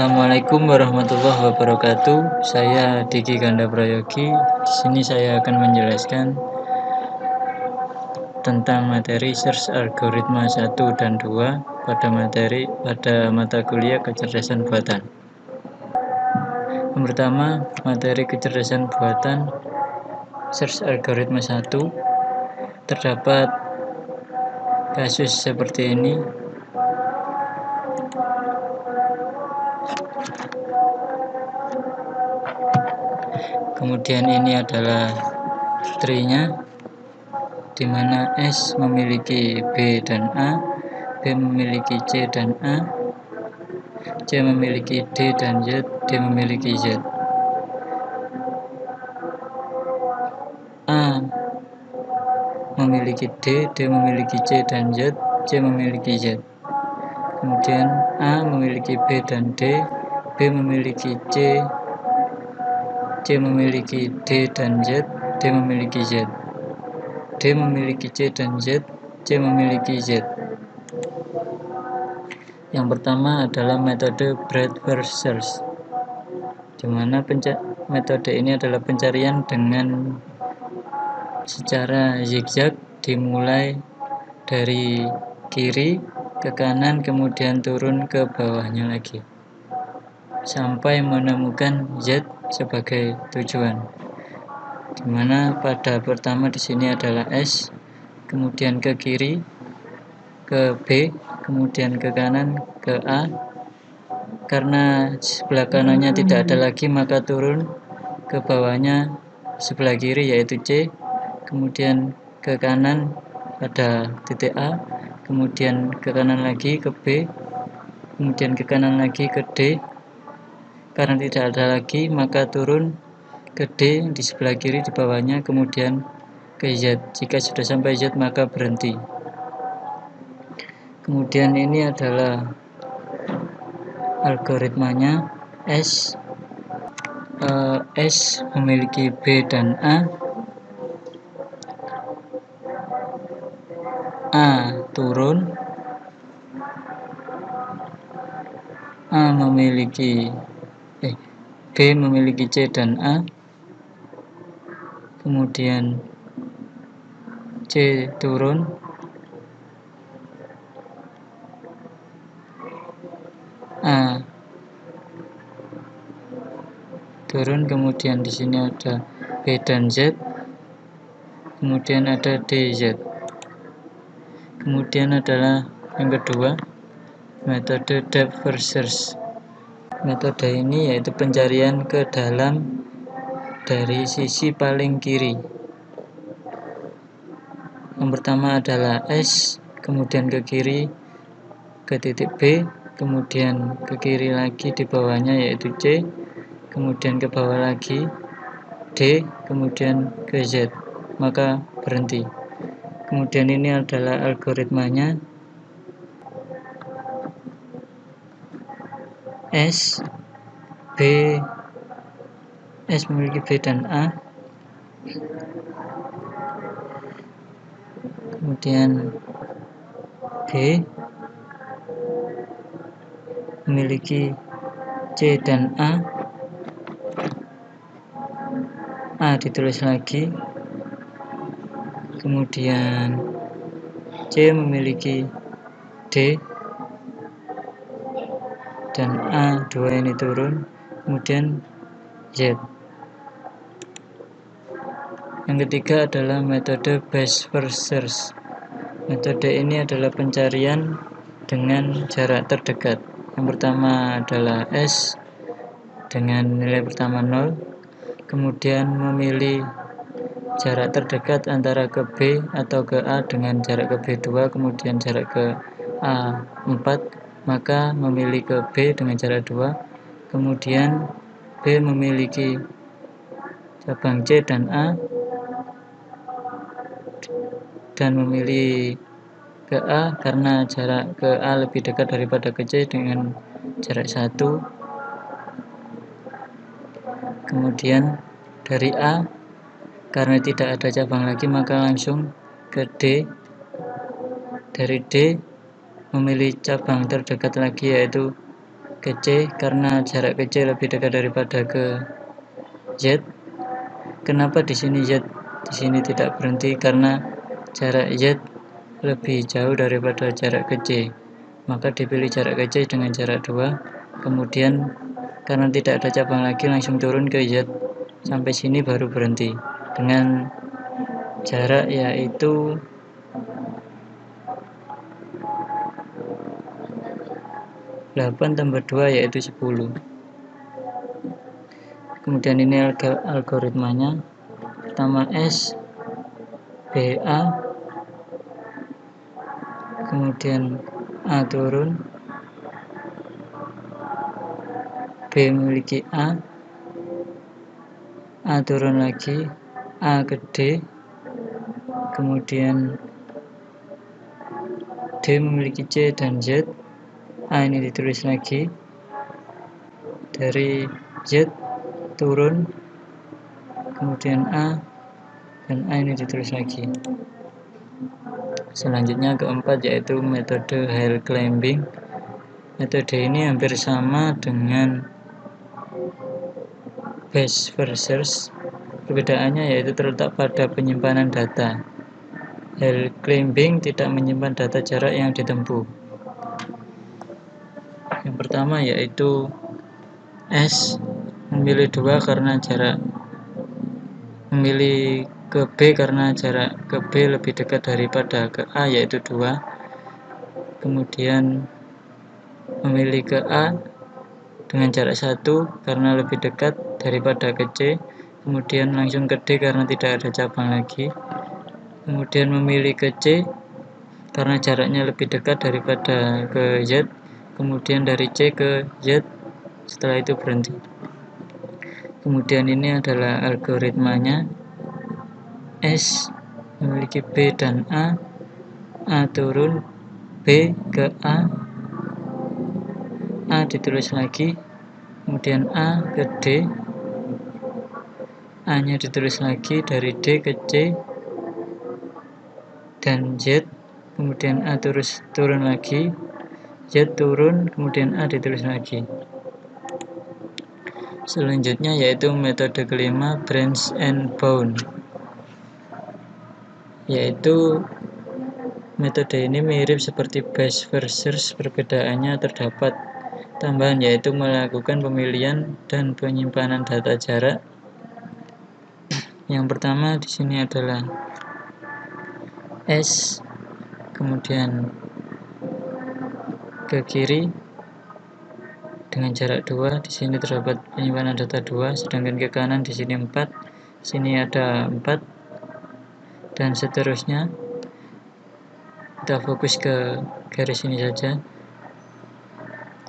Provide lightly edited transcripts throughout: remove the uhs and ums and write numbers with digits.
Assalamualaikum warahmatullahi wabarakatuh. Saya Diki Ganda Prayogi. Di sini saya akan menjelaskan tentang materi search algoritma 1 dan 2 pada mata kuliah kecerdasan buatan. Yang pertama, materi kecerdasan buatan search algoritma 1. Terdapat kasus seperti ini. Kemudian ini adalah tree-nya, di mana S memiliki B dan A, B memiliki C dan A, C memiliki D dan Z, D memiliki Z. A memiliki D, D memiliki C dan Z, C memiliki Z. Kemudian A memiliki B dan D, B memiliki C, C memiliki D dan Z, D memiliki Z. D memiliki C dan Z, C memiliki Z. Yang pertama adalah metode breadth first search, di mana metode ini adalah pencarian dengan secara zigzag, dimulai dari kiri ke kanan kemudian turun ke bawahnya lagi sampai menemukan Z sebagai tujuan, dimana pada pertama di sini adalah S, kemudian ke kiri ke B, kemudian ke kanan ke A. Karena sebelah kanannya tidak ada lagi, maka turun ke bawahnya sebelah kiri yaitu C, kemudian ke kanan pada titik A, kemudian ke kanan lagi ke B, kemudian ke kanan lagi ke D. Karena tidak ada lagi, maka turun ke D di sebelah kiri di bawahnya, kemudian ke Z. Jika sudah sampai Z, maka berhenti. Kemudian ini adalah algoritmanya. S memiliki B dan A turun, B memiliki C dan A, kemudian C turun, A turun, kemudian di sini ada B dan Z, kemudian ada DZ. Kemudian adalah yang kedua, metode depth first search. Metode ini yaitu pencarian ke dalam dari sisi paling kiri. Yang pertama adalah S, kemudian ke kiri ke titik B, kemudian ke kiri lagi di bawahnya yaitu C, kemudian ke bawah lagi D, kemudian ke Z, maka berhenti. Kemudian ini adalah algoritmanya. S memiliki B dan A, kemudian B memiliki C dan A ditulis lagi, kemudian C memiliki D dan A, dua ini turun, kemudian Z. Yang ketiga adalah metode best first search. Metode ini adalah pencarian dengan jarak terdekat. Yang pertama adalah S dengan nilai pertama 0, kemudian memilih jarak terdekat antara ke B atau ke A dengan jarak ke B2, kemudian jarak ke A 4, maka memilih ke B dengan jarak 2, kemudian B memiliki cabang C dan A, dan memilih ke A karena jarak ke A lebih dekat daripada ke C dengan jarak 1. Kemudian dari A, karena tidak ada cabang lagi, maka langsung ke D. Dari D memilih cabang terdekat lagi yaitu ke C karena jarak ke C lebih dekat daripada ke Z. Kenapa di sini Z di sini tidak berhenti? Karena jarak Z lebih jauh daripada jarak ke C. Maka dipilih jarak ke C dengan jarak 2. Kemudian karena tidak ada cabang lagi, langsung turun ke Z. Sampai sini baru berhenti dengan jarak yaitu 8 tambah 2 yaitu 10. Kemudian ini algoritmanya. Pertama S BA, kemudian A turun, B memiliki A turun lagi, A ke D, kemudian D memiliki C dan Z. A ini ditulis lagi, dari Z turun, kemudian A, dan A ini ditulis lagi. Selanjutnya keempat yaitu metode hill climbing. Metode ini hampir sama dengan base versus, perbedaannya yaitu terletak pada penyimpanan data. Hill climbing tidak menyimpan data jarak yang ditempuh. Yang pertama yaitu S memilih 2 karena jarak, memilih ke B karena jarak ke B lebih dekat daripada ke A yaitu 2. Kemudian memilih ke A dengan jarak 1 karena lebih dekat daripada ke C. Kemudian langsung ke D karena tidak ada cabang lagi. Kemudian memilih ke C karena jaraknya lebih dekat daripada ke Z. Kemudian dari C ke Z, setelah itu berhenti. Kemudian ini adalah algoritmanya. S memiliki B dan A turun, B ke A ditulis lagi, kemudian A ke D, A nya ditulis lagi, dari D ke C dan Z, kemudian A turun lagi, Z turun, kemudian A ditulis lagi. Selanjutnya yaitu metode kelima, branch and bound. Yaitu metode ini mirip seperti base versus, perbedaannya terdapat tambahan yaitu melakukan pemilihan dan penyimpanan data jarak. Yang pertama di sini adalah S, kemudian ke kiri dengan jarak 2, di sini terdapat penyimpanan data 2, sedangkan ke kanan di sini 4, sini ada 4, dan seterusnya. Kita fokus ke garis ini saja.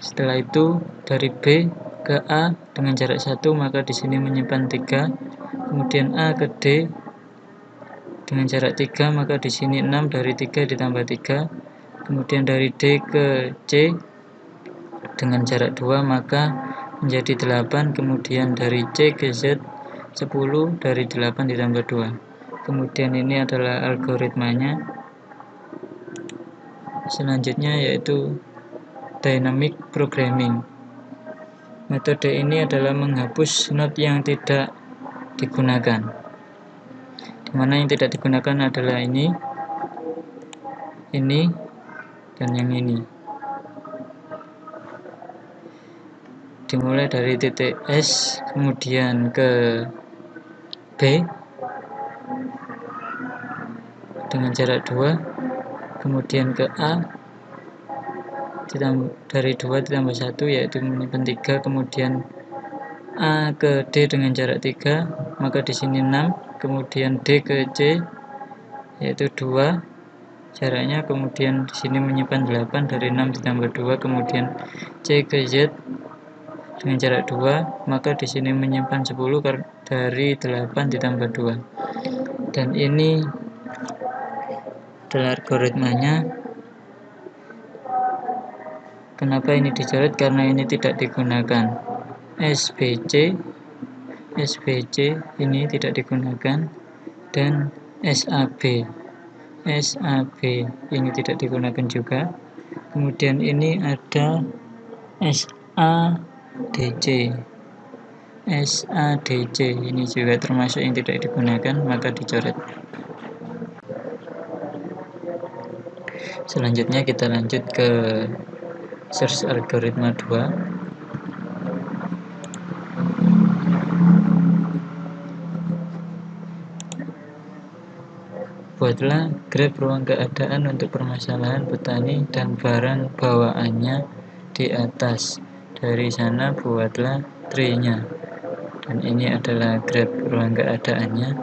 Setelah itu dari B ke A dengan jarak 1, maka di sini menyimpan 3. Kemudian A ke D dengan jarak 3, maka di sini 6, dari 3 ditambah 3. Kemudian dari D ke C dengan jarak 2, maka menjadi 8. Kemudian dari C ke Z 10, dari 8 ditambah 2. Kemudian ini adalah algoritmanya. Selanjutnya yaitu dynamic programming. Metode ini adalah menghapus not yang tidak digunakan. Dimana yang tidak digunakan adalah ini, dan yang ini. Dimulai dari titik S, kemudian ke B dengan jarak 2, kemudian ke A dari 2 ditambah 1 yaitu menyimpan 3, kemudian A ke D dengan jarak 3, maka di sini 6, kemudian D ke C yaitu 2 jaraknya, kemudian di sini menyimpan 8, dari 6 ditambah 2, kemudian C ke Z dengan jarak 2, maka di sini menyimpan 10, dari 8 ditambah 2. Dan ini adalah algoritmanya. Kenapa ini dicoret? Karena ini tidak digunakan. SBC ini tidak digunakan, dan SAB ini tidak digunakan juga. Kemudian ini ada SA SADC. SADC ini juga termasuk yang tidak digunakan, maka dicoret. Selanjutnya kita lanjut ke search algoritma 2. Buatlah graf ruang keadaan untuk permasalahan petani dan barang bawaannya di atas. Dari sana buatlah tree-nya. Dan ini adalah graf ruang keadaannya.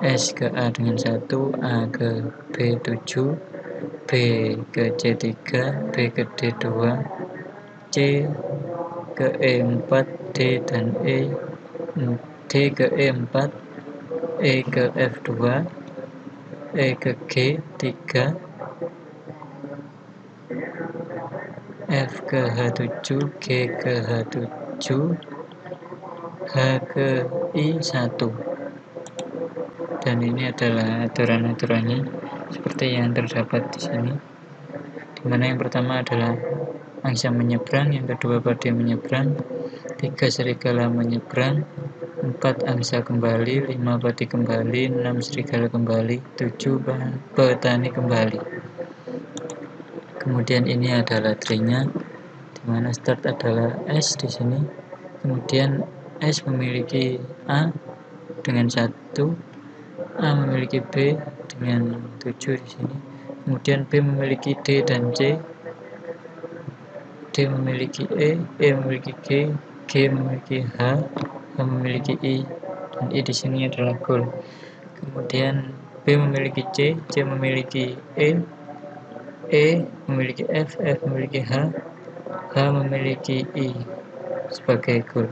S ke A dengan 1, A ke B 7, B ke C 3, B ke D 2, C ke E 4, D dan E, D ke E 4, E ke F 2, E ke G 3, F ke H 7, G ke H 7, H ke I 1. Dan ini adalah aturan-aturannya seperti yang terdapat di sini. Dimana yang pertama adalah angsa menyeberang, yang kedua badai menyeberang, 3 serigala menyeberang, 4 angsa kembali, 5 badai kembali, 6 serigala kembali, 7 petani kembali. Kemudian ini adalah tree-nya, dimana start adalah S di sini. Kemudian S memiliki A dengan 1, A memiliki B dengan 7 di sini. Kemudian B memiliki D dan C, D memiliki E memiliki G, G memiliki H memiliki I, dan I di sini adalah goal. Kemudian B memiliki C memiliki E memiliki F memiliki H memiliki I sebagai goal.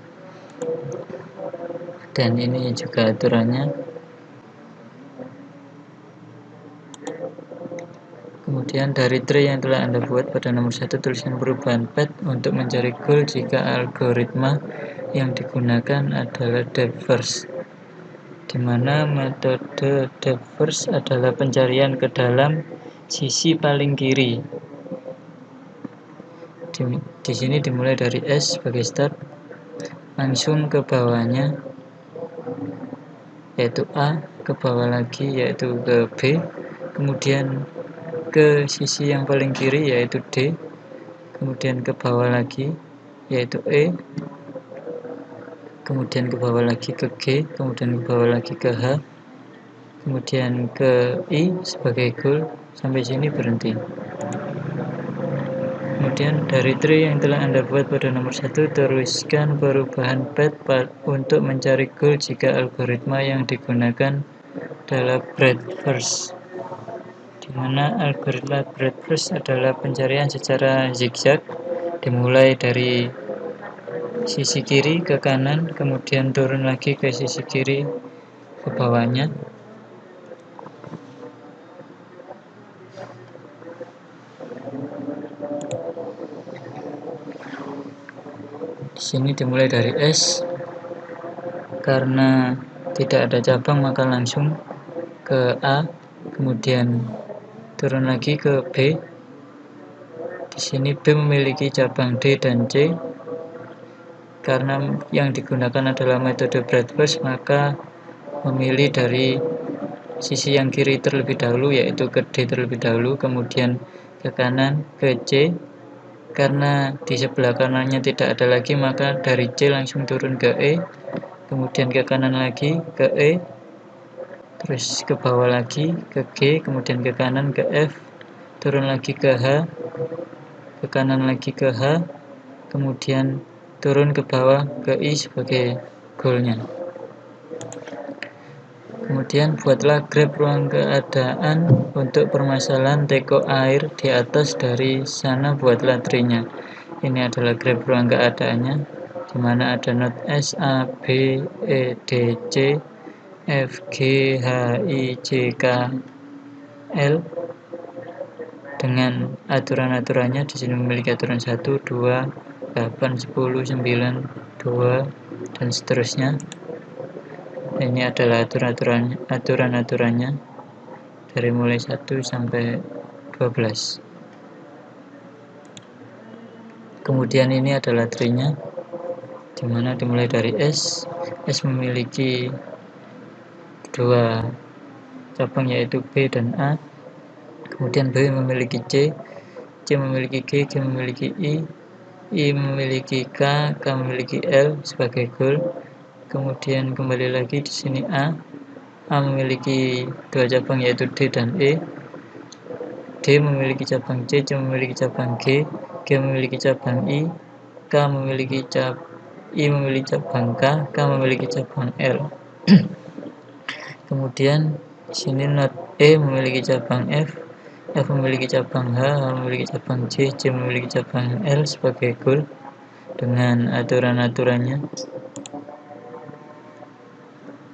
Dan ini juga aturannya. Kemudian dari tree yang telah Anda buat pada nomor 1 tuliskan perubahan path untuk mencari goal jika algoritma yang digunakan adalah depth first, di mana metode depth first adalah pencarian ke dalam sisi paling kiri. Di sini dimulai dari S sebagai start, langsung ke bawahnya yaitu A, ke bawah lagi yaitu ke B, kemudian ke sisi yang paling kiri yaitu D, kemudian ke bawah lagi yaitu E, kemudian ke bawah lagi ke G, kemudian ke bawah lagi ke H, kemudian ke I sebagai goal. Sampai sini berhenti. Kemudian dari tree yang telah Anda buat pada nomor 1 teruskan perubahan path untuk mencari goal jika algoritma yang digunakan adalah breadth first, di mana algoritma breadth first adalah pencarian secara zigzag, dimulai dari sisi kiri ke kanan, kemudian turun lagi ke sisi kiri ke bawahnya. Di sini dimulai dari S, karena tidak ada cabang maka langsung ke A, kemudian turun lagi ke B. Di sini B memiliki cabang D dan C. Karena yang digunakan adalah metode breadth first, maka memilih dari sisi yang kiri terlebih dahulu yaitu ke D terlebih dahulu, kemudian ke kanan ke C. Karena di sebelah kanannya tidak ada lagi, maka dari C langsung turun ke E, kemudian ke kanan lagi ke E, terus ke bawah lagi ke G, kemudian ke kanan ke F, turun lagi ke H, ke kanan lagi ke H, kemudian turun ke bawah ke I sebagai goalnya. Kemudian buatlah graf ruang keadaan untuk permasalahan teko air di atas. Dari sana buatlah tree-nya. Ini adalah graf ruang keadaannya, di mana ada node S, A, B, E, D, C, F, G, H, I, J, K, L dengan aturan-aturannya. Di sini memiliki aturan 1, 2, 8, 10, 9, 2 dan seterusnya. Ini adalah aturan-aturannya dari mulai 1 sampai 12. Kemudian ini adalah tree-nya, dimana dimulai dari S memiliki dua cabang yaitu B dan A, kemudian B memiliki C memiliki G memiliki I memiliki K memiliki L sebagai goal. Kemudian kembali lagi di sini A memiliki dua cabang yaitu D dan E, D memiliki cabang C memiliki cabang G memiliki cabang I memiliki cabang K memiliki cabang L. Kemudian di sini not E memiliki cabang F memiliki cabang H memiliki cabang C memiliki cabang L sebagai goal dengan aturan-aturannya.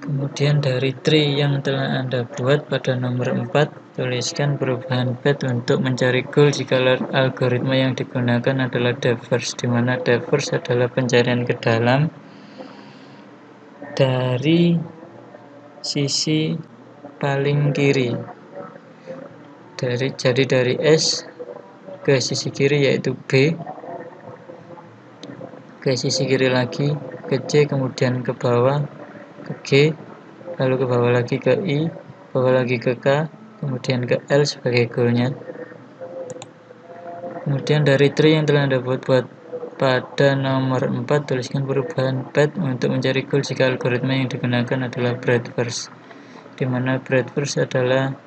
Kemudian dari tree yang telah Anda buat pada nomor 4, tuliskan perubahan path untuk mencari goal jika algoritma yang digunakan adalah depth first, di mana depth first adalah pencarian ke dalam dari sisi paling kiri. Jadi dari S ke sisi kiri yaitu B, ke sisi kiri lagi ke C, kemudian ke bawah ke G, lalu ke bawah lagi ke I, bawah lagi ke K, kemudian ke L sebagai goalnya. Kemudian dari tree yang telah Anda buat pada nomor 4, tuliskan perubahan path untuk mencari goal jika algoritma yang digunakan adalah breadth first, di mana breadth first adalah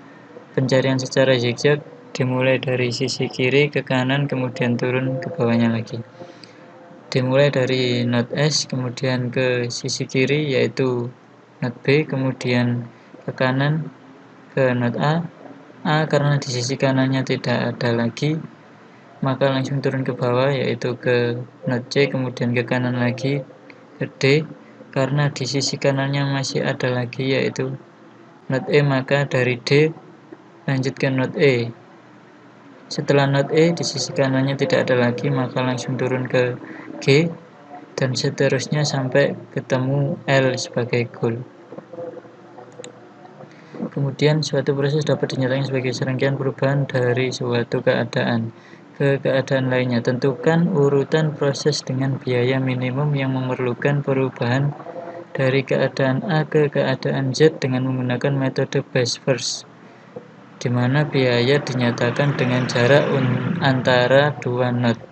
pencarian secara zigzag dimulai dari sisi kiri ke kanan kemudian turun ke bawahnya lagi. Dimulai dari node S kemudian ke sisi kiri yaitu node B, kemudian ke kanan ke node A karena di sisi kanannya tidak ada lagi maka langsung turun ke bawah yaitu ke node C, kemudian ke kanan lagi ke D, karena di sisi kanannya masih ada lagi yaitu node E maka dari D lanjut ke node E. Setelah node E di sisi kanannya tidak ada lagi maka langsung turun ke G dan seterusnya sampai ketemu L sebagai goal. Kemudian suatu proses dapat dinyatakan sebagai serangkaian perubahan dari suatu keadaan ke keadaan lainnya. Tentukan urutan proses dengan biaya minimum yang memerlukan perubahan dari keadaan A ke keadaan Z dengan menggunakan metode best first, di mana biaya dinyatakan dengan jarak antara dua node.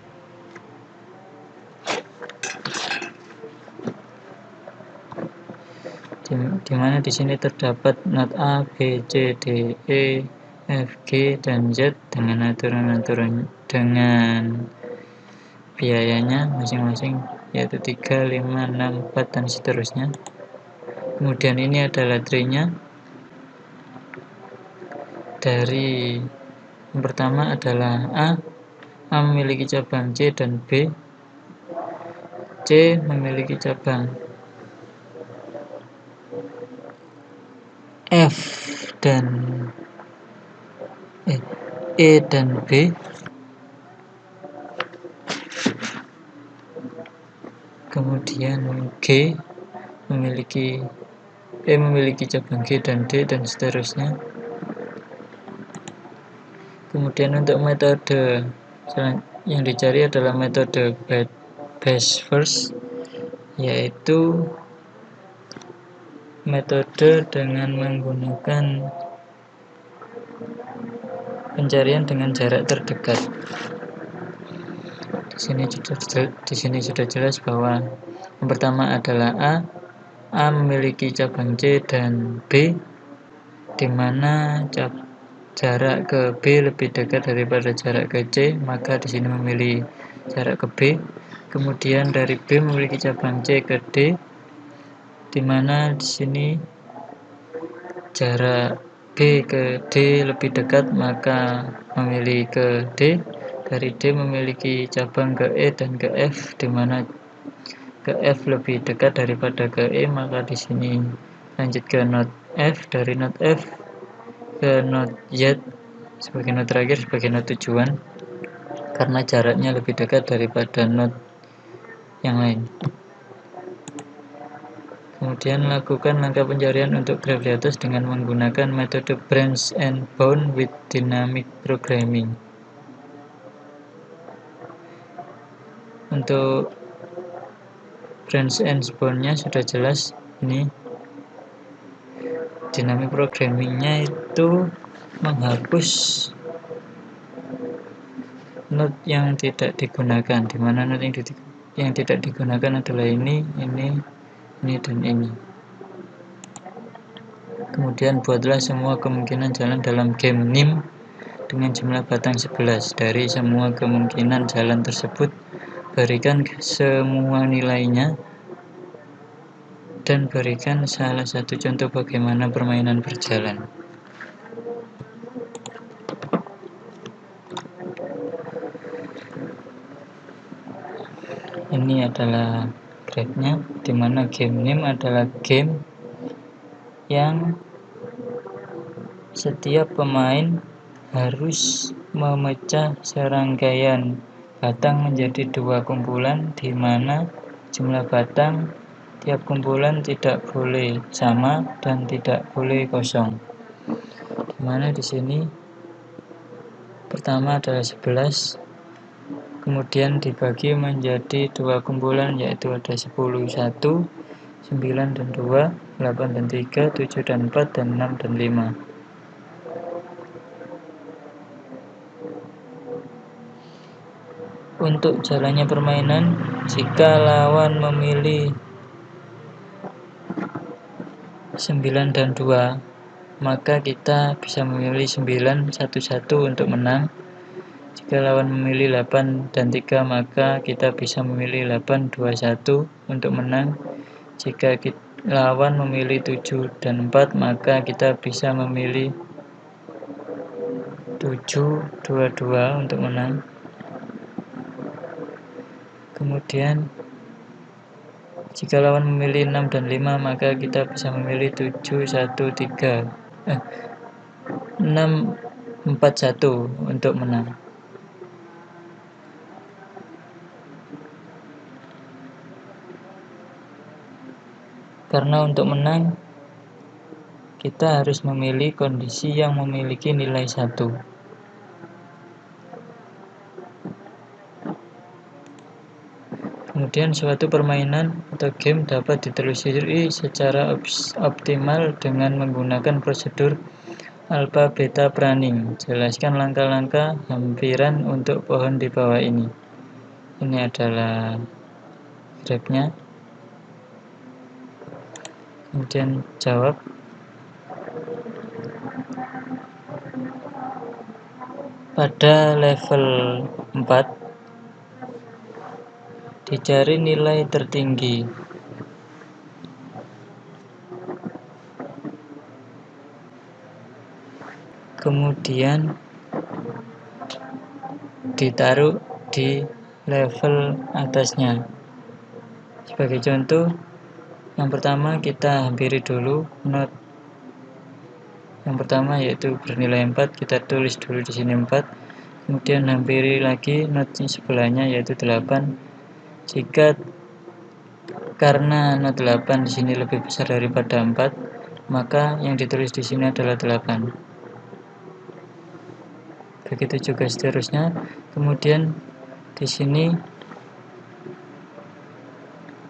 Di mana di sini terdapat node A, B, C, D, E, F, G, dan Z dengan aturan-aturan dengan biayanya masing-masing yaitu 3, 5, 6, 4, dan seterusnya. Kemudian ini adalah tree-nya. Dari yang pertama adalah A memiliki cabang C dan B, C memiliki cabang F dan E dan B, kemudian G memiliki cabang G dan D, dan seterusnya. Kemudian untuk metode yang dicari adalah metode best first, yaitu metode dengan menggunakan pencarian dengan jarak terdekat. Di sini sudah jelas bahwa yang pertama adalah A memiliki cabang C dan B, di mana jarak ke B lebih dekat daripada jarak ke C, maka di sini memilih jarak ke B. Kemudian dari B memiliki cabang C ke D, di mana di sini jarak B ke D lebih dekat, maka memilih ke D. Dari D memiliki cabang ke E dan ke F, di mana ke F lebih dekat daripada ke E, maka di sini lanjut ke node F. Dari node F ke node Z sebagai node terakhir, sebagai node tujuan, karena jaraknya lebih dekat daripada node yang lain. Kemudian lakukan langkah pencarian untuk graf di atas dengan menggunakan metode branch and bound with dynamic programming. Untuk branch and bound-nya sudah jelas. Ini dynamic programming-nya itu menghapus note yang tidak digunakan, di mana note yang tidak digunakan adalah ini, dan ini. Kemudian buatlah semua kemungkinan jalan dalam game NIM dengan jumlah batang 11. Dari semua kemungkinan jalan tersebut, berikan semua nilainya dan berikan salah satu contoh bagaimana permainan berjalan. Ini adalah grade-nya, di mana game NIM adalah game yang setiap pemain harus memecah serangkaian batang menjadi 2 kumpulan, di mana jumlah batang tiap kumpulan tidak boleh sama dan tidak boleh kosong. Di mana di sini pertama adalah 11, kemudian dibagi menjadi 2 kumpulan, yaitu ada 10, 1, 9 dan 2, 8 dan 3, 7 dan 4, dan 6 dan 5. Untuk jalannya permainan, jika lawan memilih 9 dan 2, maka kita bisa memilih 9, 1, 1 untuk menang. Jika lawan memilih 8 dan 3, maka kita bisa memilih 8, 2, 1 untuk menang. Jika lawan memilih 7 dan 4, maka kita bisa memilih 7, 2, 2 untuk menang. Kemudian jika lawan memilih 6 dan 5, maka kita bisa memilih 7, 1, 3, 6, 4, 1 untuk menang. Karena untuk menang, kita harus memilih kondisi yang memiliki nilai 1. Kemudian suatu permainan atau game dapat ditelusuri secara optimal dengan menggunakan prosedur alpha beta planning. Jelaskan langkah-langkah hampiran untuk pohon di bawah ini. Ini adalah grafnya. Kemudian jawab. Pada level 4 dicari nilai tertinggi. Kemudian ditaruh di level atasnya. Sebagai contoh, yang pertama kita hampiri dulu note yang pertama, yaitu bernilai 4, kita tulis dulu di sini 4. Kemudian hampiri lagi note sebelahnya, yaitu 8. Karena note 8 di sini lebih besar daripada 4, maka yang ditulis di sini adalah 8. Begitu juga seterusnya. Kemudian di sini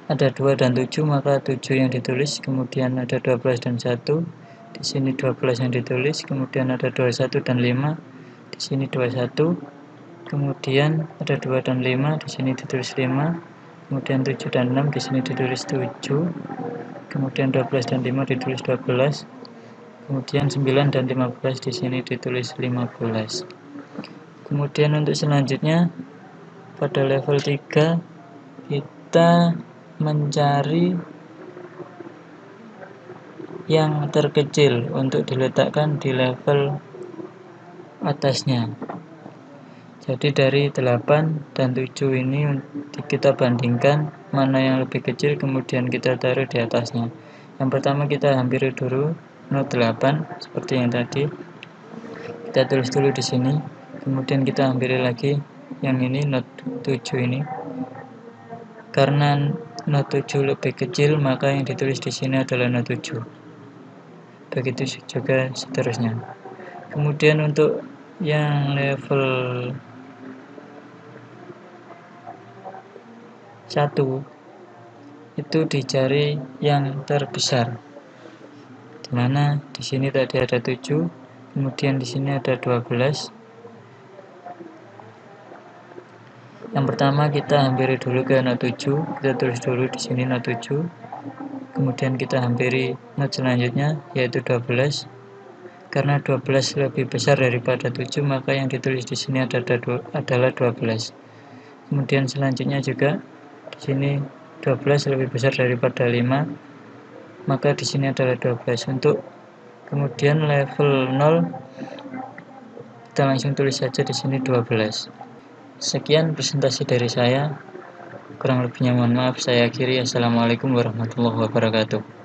ada 2 dan 7, maka 7 yang ditulis, kemudian ada 12 dan 1. Di sini 12 yang ditulis, kemudian ada 21 dan 5. Di sini 21. Kemudian ada 2 dan 5, di sini ditulis 5. Kemudian 7 dan 6, di sini ditulis 7. Kemudian 12 dan 5 ditulis 12. Kemudian 9 dan 15 di sini ditulis 15. Kemudian untuk selanjutnya pada level 3 kita mencari yang terkecil untuk diletakkan di level atasnya. Jadi dari 8 dan 7 ini kita bandingkan mana yang lebih kecil, kemudian kita taruh di atasnya. Yang pertama kita hampiri dulu note 8 seperti yang tadi. Kita tulis dulu di sini. Kemudian kita hampiri lagi yang ini note 7 ini. Karena note 7 lebih kecil, maka yang ditulis di sini adalah note 7. Begitu juga seterusnya. Kemudian untuk yang level 1 itu dicari yang terbesar, dimana di sini tadi ada 7, kemudian di sini ada 12. Yang pertama kita hampiri dulu ke not 7, kita tulis dulu di sini not 7. Kemudian kita hampiri not selanjutnya yaitu 12. Karena 12 lebih besar daripada 7, maka yang ditulis di sini adalah 12. Kemudian selanjutnya juga di sini 12 lebih besar daripada 5, maka di sini adalah 12. Untuk kemudian level 0 kita langsung tulis saja di sini 12. Sekian presentasi dari saya. Kurang lebihnya mohon maaf, saya akhiri. Assalamualaikum warahmatullahi wabarakatuh.